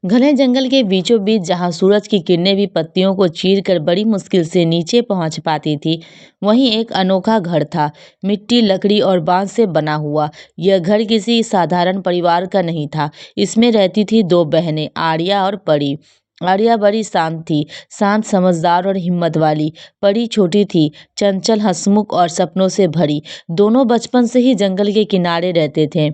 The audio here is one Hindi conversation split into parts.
घने जंगल के बीचों बीच जहां सूरज की किरणें भी पत्तियों को चीरकर बड़ी मुश्किल से नीचे पहुंच पाती थी, वहीं एक अनोखा घर था। मिट्टी, लकड़ी और बांस से बना हुआ यह घर किसी साधारण परिवार का नहीं था। इसमें रहती थी दो बहनें, आर्या और परी। आर्या बड़ी शांत थी, शांत, समझदार और हिम्मत वाली। परी छोटी थी, चंचल, हंसमुख और सपनों से भरी। दोनों बचपन से ही जंगल के किनारे रहते थे।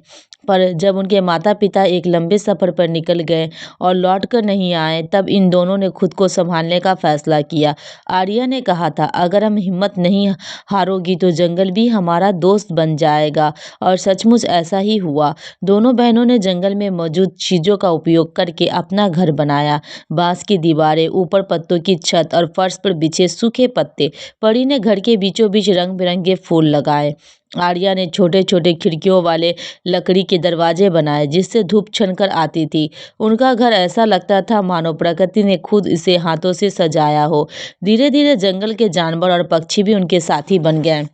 पर जब उनके माता पिता एक लंबे सफर पर निकल गए और लौट कर नहीं आए, तब इन दोनों ने खुद को संभालने का फैसला किया। आर्या ने कहा था, अगर हम हिम्मत नहीं हारोगी तो जंगल भी हमारा दोस्त बन जाएगा। और सचमुच ऐसा ही हुआ। दोनों बहनों ने जंगल में मौजूद चीजों का उपयोग करके अपना घर बनाया। बांस की दीवारें, ऊपर पत्तों की छत और फर्श पर बिछे सूखे पत्ते। परी ने घर के बीचों बीच रंग बिरंगे फूल लगाए। आर्या ने छोटे छोटे खिड़कियों वाले लकड़ी के दरवाजे बनाए, जिससे धूप छनकर आती थी। उनका घर ऐसा लगता था मानो प्रकृति ने खुद इसे हाथों से सजाया हो। धीरे धीरे जंगल के जानवर और पक्षी भी उनके साथी बन गए।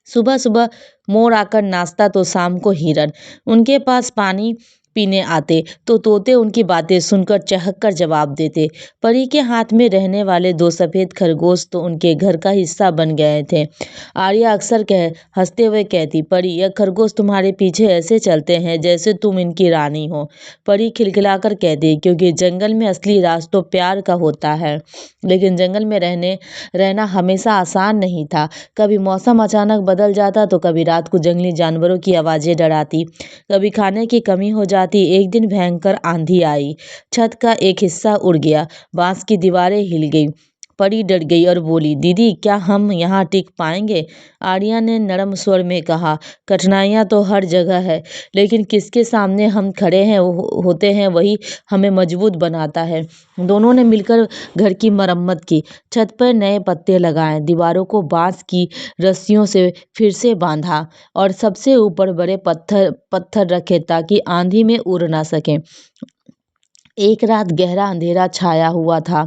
सुबह सुबह मोर आकर नाचता तो शाम को हिरन उनके पास पानी पीने आते, तो तोते उनकी बातें सुनकर चहक कर जवाब देते। परी के हाथ में रहने वाले दो सफेद खरगोश तो उनके घर का हिस्सा बन गए थे। आर्या अक्सर हंसते हुए कहती, परी, यह खरगोश तुम्हारे पीछे ऐसे चलते हैं जैसे तुम इनकी रानी हो। परी खिलखिलाकर कहती, क्योंकि जंगल में असली राज तो प्यार का होता है। लेकिन जंगल में रहना हमेशा आसान नहीं था। कभी मौसम अचानक बदल जाता तो कभी रात को जंगली जानवरों की आवाजें डराती, कभी खाने की कमी हो जाती। एक दिन भयंकर आंधी आई, छत का एक हिस्सा उड़ गया, बांस की दीवारें हिल गई। परी डर गई और बोली, दीदी, क्या हम यहाँ टिक पाएंगे? आर्या ने नरम स्वर में कहा, कठिनाइयाँ तो हर जगह है, लेकिन किसके सामने हम खड़े हैं होते हैं वही हमें मजबूत बनाता है। दोनों ने मिलकर घर की मरम्मत की, छत पर नए पत्ते लगाए, दीवारों को बांस की रस्सियों से फिर से बांधा और सबसे ऊपर बड़े पत्थर पत्थर रखे ताकि आंधी में उड़ ना सके। एक रात गहरा अंधेरा छाया हुआ था,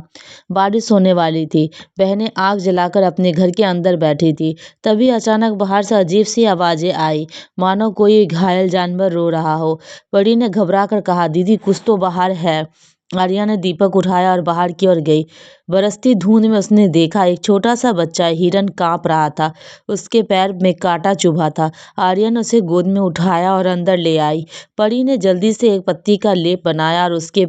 बारिश होने वाली थी। बहनें आग जलाकर अपने घर के अंदर बैठी थी। तभी अचानक बाहर से अजीब सी आवाजें आई, मानो कोई घायल जानवर रो रहा हो। परी ने घबरा कर कहा, दीदी, कुछ तो बाहर है। आर्या ने दीपक उठाया और बाहर की ओर गई। बरसती धुंध में उसने देखा, एक छोटा सा बच्चा हिरन कांप रहा था। उसके पैर में कांटा चुभा था। आर्या ने उसे गोद में उठाया और अंदर ले आई। परी ने जल्दी से एक पत्ती का लेप बनाया और उसके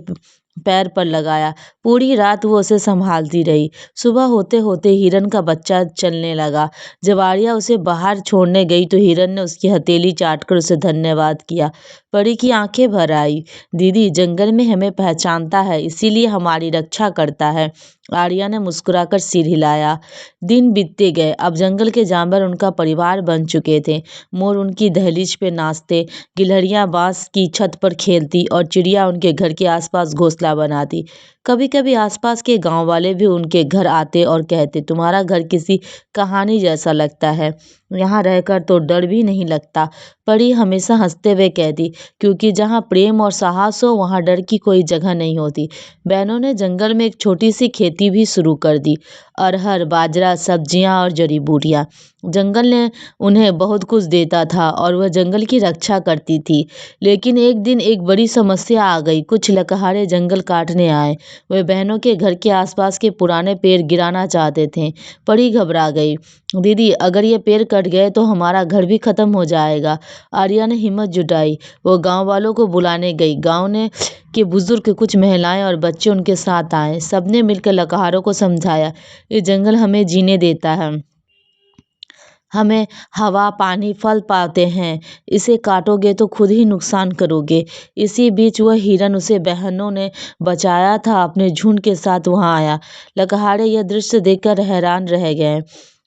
पैर पर लगाया। पूरी रात वो उसे संभालती रही। सुबह होते होते हिरन का बच्चा चलने लगा। जब आर्या उसे बाहर छोड़ने गई तो हिरन ने उसकी हथेली चाटकर उसे धन्यवाद किया। परी की आंखें भर आई। दीदी, जंगल में हमें पहचानता है, इसीलिए हमारी रक्षा करता है। आर्या ने मुस्कुराकर सिर हिलाया। दिन बीतते गए। अब जंगल के जानवर उनका परिवार बन चुके थे। मोर उनकी दहलीज पे नाचते, गिलहरियां बांस की छत पर खेलती और चिड़िया उनके घर के आसपास घोंसला बनाती। कभी कभी आसपास के गांव वाले भी उनके घर आते और कहते, तुम्हारा घर किसी कहानी जैसा लगता है, यहाँ रहकर तो डर भी नहीं लगता। परी हमेशा हंसते हुए कहती, क्योंकि जहाँ प्रेम और साहस हो वहाँ डर की कोई जगह नहीं होती। बहनों ने जंगल में एक छोटी सी खेती भी शुरू कर दी, अरहर, बाजरा, सब्जियां और जड़ी बूटियां। जंगल ने उन्हें बहुत कुछ देता था और वह जंगल की रक्षा करती थी। लेकिन एक दिन एक बड़ी समस्या आ गई। कुछ लकहारे जंगल काटने आए। वे बहनों के घर के आसपास के पुराने पेड़ गिराना चाहते थे। परी घबरा गई। दीदी, अगर ये पेड़ कट गए तो हमारा घर भी खत्म हो जाएगा। आर्या ने हिम्मत जुटाई। वो गांव वालों को बुलाने गई। गांव ने के बुजुर्ग, कुछ महिलाएं और बच्चे उनके साथ आए। सबने मिलकर लकहारों को समझाया, ये जंगल हमें जीने देता है, हमें हवा, पानी, फल पाते हैं। इसे काटोगे तो खुद ही नुकसान करोगे। इसी बीच वह हिरन, उसे बहनों ने बचाया था, अपने झुंड के साथ वहां आया। लकहारे यह दृश्य देखकर हैरान रह गए।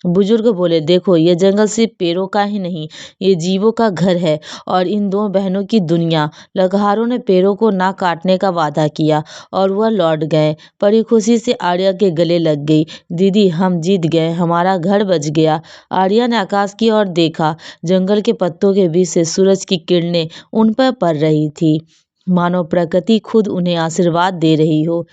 बुजुर्ग बोले, देखो, ये जंगल सिर्फ पेड़ों का ही नहीं, ये जीवों का घर है और इन दो बहनों की दुनिया। लकहारों ने पेड़ों को ना काटने का वादा किया और वह लौट गए। परी खुशी से आर्या के गले लग गई। दीदी, हम जीत गए, हमारा घर बच गया। आर्या ने आकाश की ओर देखा। जंगल के पत्तों के बीच से सूरज की किरणें उन पर पड़ रही थी, मानो प्रकृति खुद उन्हें आशीर्वाद दे रही हो।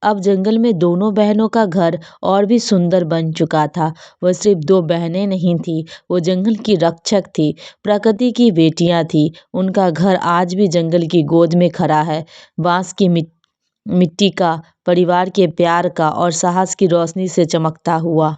अब जंगल में दोनों बहनों का घर और भी सुंदर बन चुका था। वह सिर्फ दो बहनें नहीं थी, वो जंगल की रक्षक थी, प्रकृति की बेटियां थी। उनका घर आज भी जंगल की गोद में खड़ा है, बांस की मिट्टी का, परिवार के प्यार का और साहस की रोशनी से चमकता हुआ।